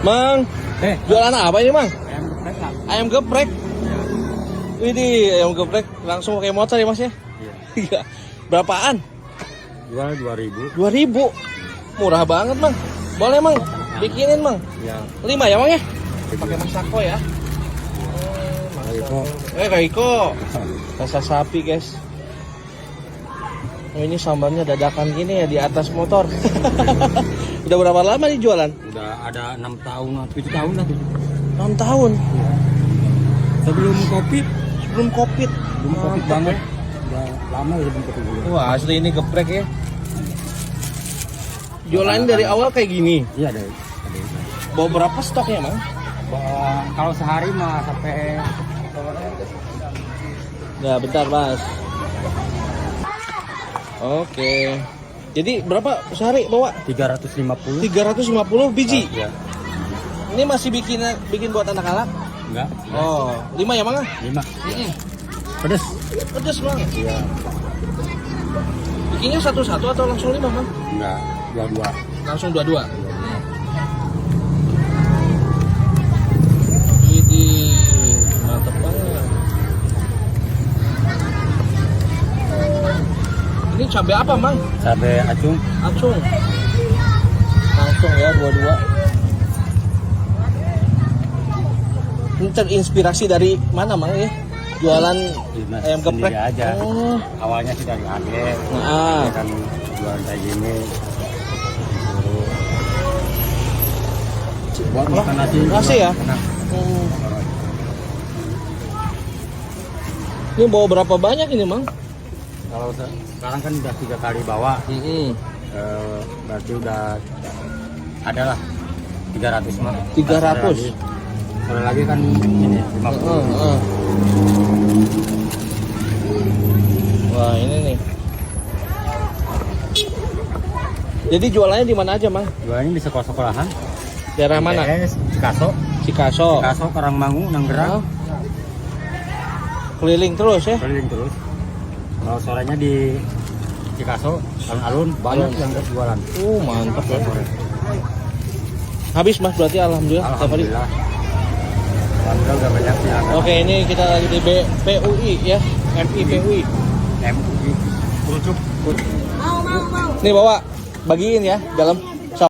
Mang, jualan apa ini, Mang? Ayam geprek, Kak. Ayam geprek. Widih, ayam geprek langsung pakai motor ya, Mas ya? Iya. Berapaan? Jual 2.000. 2.000. Murah banget, Mang. Boleh, Mang. Bikinin, Mang. Ya. 5 ya, Mang ya? Pakai masako ya. Kak Iko. Rasa sapi, guys. Oh, ini sambalnya dadakan gini ya di atas motor. Udah berapa lama nih jualan? Udah ada 6 tahun, 7 tahun lah. 6 tahun. Sebelum Covid. Sebelum Covid. Belum Covid banget. Udah lama ya sebelum Covid. Wah, asli ini geprek ya. Jualan dari awal kayak gini. Iya, ada. Bawa berapa stoknya, Mang? Kalau sehari mah sampai. Ya, bentar, Mas. Oke. Jadi berapa sehari bawa? 350. 350 biji. Iya. Ini masih bikin buat anak-anak? Enggak. Oh, 5 ya, Mang? 5. Pedes. Pedes, Mang. Iya. Bikinnya satu-satu atau langsung 5, Mang? Enggak, 2-2. Langsung 2-2. Ini mantep banget. Ini cabai apa, Mang? Cabai acung. Acung. Langsung ya 2-2. Ini terinspirasi dari mana, Mang ya? Jualan ayam geprek aja. Oh. Awalnya sih dari adek. Nah. Kan jualan kayak gini. Buat makan nasi. Nasi ya? Ini bawa berapa banyak ini, Mang? Kalau sekarang kan udah 3 kali bawa. Berarti udah adalah 300 mah. 300. Sore lagi kan ini 50. Wah, ini nih. Jadi jualannya di mana aja, Mang? Jualannya di sekolah-sekolahan. Daerah mana? Cikaso. Cikaso. Cikaso, Karangmangu, Nanggerak. Keliling terus ya? Keliling terus. Kalau sorenya di Cikaso, alun-alun banyak yang jualan. Mantap ya. Habis, Mas, berarti alhamdulillah. Alhamdulillah. Alhamdulillah udah banyak yang. Oke, ini kita lagi di PUI ya. MIPUI. MUI. Kerucuk. Nih bawa, bagiin ya dalam.